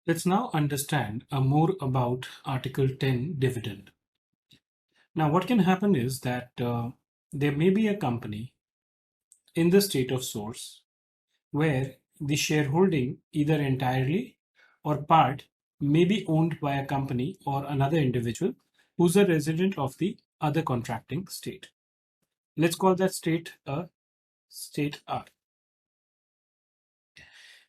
Let's now understand more about Article 10 dividend. Now, what can happen is that there may be a company in the state of source where the shareholding, either entirely or part, may be owned by a company or another individual who's a resident of the other contracting state. Let's call that state a state R.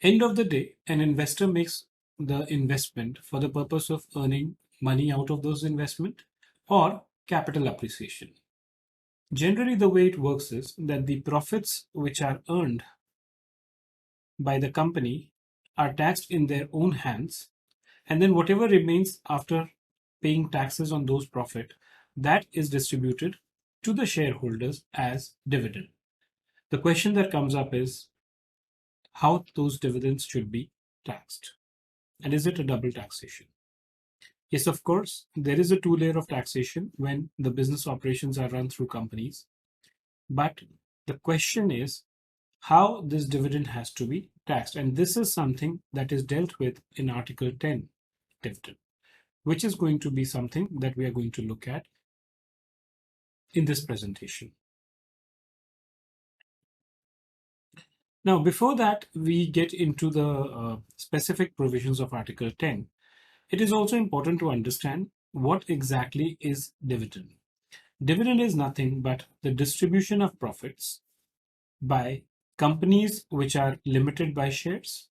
End of the day, an investor makes the investment for the purpose of earning money out of those investment or capital appreciation. Generally, the way it works is that the profits which are earned by the company are taxed in their own hands, and then whatever remains after paying taxes on those profit, that is distributed to the shareholders as dividend. The question that comes up is how those dividends should be taxed. And is it a double taxation? Yes, of course, there is a two-layer of taxation when the business operations are run through companies. But the question is how this dividend has to be taxed. And this is something that is dealt with in Article 10 dividend, which is going to be something that we are going to look at in this presentation. Now, before that, we get into the specific provisions of Article 10. It is also important to understand what exactly is dividend. Dividend is nothing but the distribution of profits by companies which are limited by shares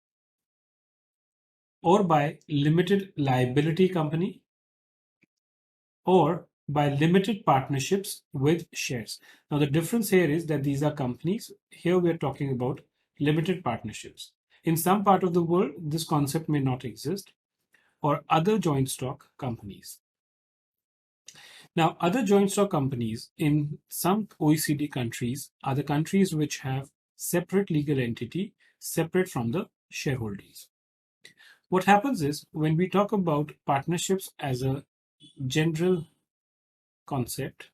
or by limited liability company or by limited partnerships with shares. Now, the difference here is that these are companies. Here we are talking about limited partnerships. In some part of the world, this concept may not exist, or other joint stock companies. Now, other joint stock companies in some OECD countries are the countries which have separate legal entity separate from the shareholders. What happens is when we talk about partnerships as a general concept,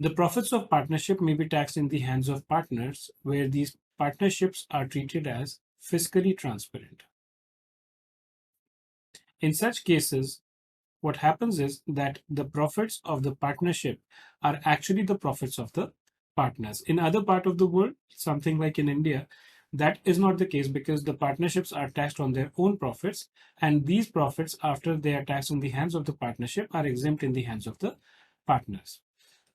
the profits of partnership may be taxed in the hands of partners, where these partnerships are treated as fiscally transparent. In such cases, what happens is that the profits of the partnership are actually the profits of the partners. In other part of the world, something like in India, that is not the case because the partnerships are taxed on their own profits, and these profits, after they are taxed in the hands of the partnership, are exempt in the hands of the partners.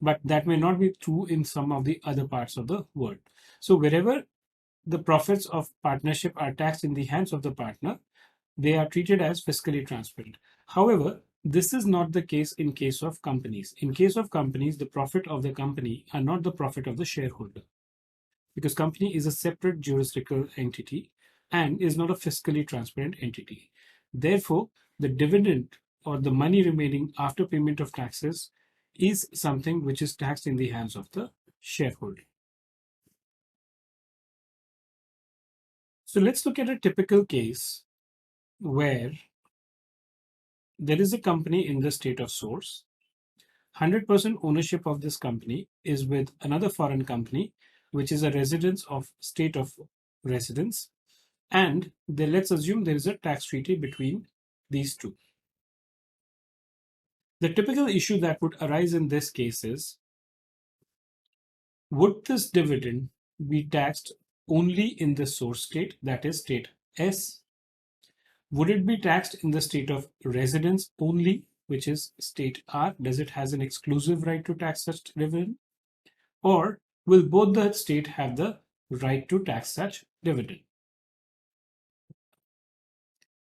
But that may not be true in some of the other parts of the world. So wherever the profits of partnership are taxed in the hands of the partner, they are treated as fiscally transparent. However, this is not the case in case of companies. In case of companies, the profit of the company are not the profit of the shareholder, because company is a separate jurisdictional entity and is not a fiscally transparent entity. Therefore, the dividend or the money remaining after payment of taxes is something which is taxed in the hands of the shareholder. So let's look at a typical case where there is a company in the state of source. 100% ownership of this company is with another foreign company, which is a residence of state of residence. And let's assume there is a tax treaty between these two. The typical issue that would arise in this case is, would this dividend be taxed only in the source state, that is state S? Would it be taxed in the state of residence only, which is state R? Does it has an exclusive right to tax such dividend? Or will both the state have the right to tax such dividend?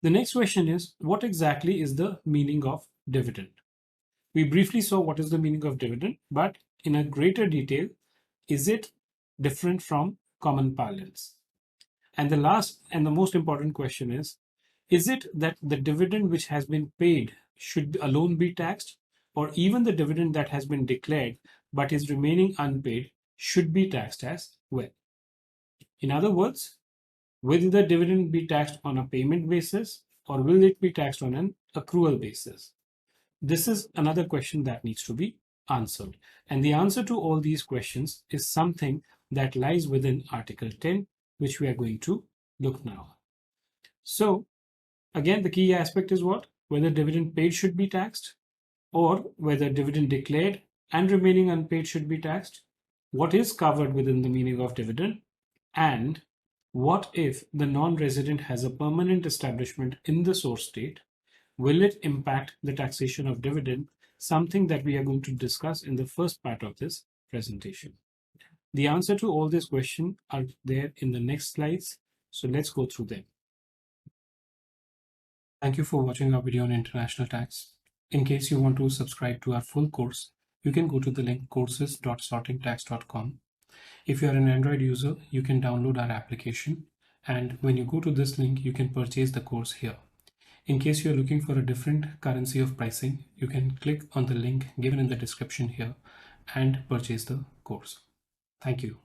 The next question is, what exactly is the meaning of dividend? We briefly saw what is the meaning of dividend, but in a greater detail, is it different from common parlance? And the last and the most important question is it that the dividend which has been paid should alone be taxed, or even the dividend that has been declared but is remaining unpaid should be taxed as well? In other words, will the dividend be taxed on a payment basis, or will it be taxed on an accrual basis? This is another question that needs to be answered. And the answer to all these questions is something that lies within Article 10, which we are going to look now. So again, the key aspect is what? Whether dividend paid should be taxed, or whether dividend declared and remaining unpaid should be taxed, what is covered within the meaning of dividend, and what if the non-resident has a permanent establishment in the source state? Will it impact the taxation of dividend? Something that we are going to discuss in the first part of this presentation. The answer to all these questions are there in the next slides. So let's go through them. Thank you for watching our video on international tax. In case you want to subscribe to our full course, you can go to the link courses.sortingtax.com. If you are an Android user, you can download our application, and when you go to this link, you can purchase the course here. In case you are looking for a different currency of pricing, you can click on the link given in the description here and purchase the course. Thank you.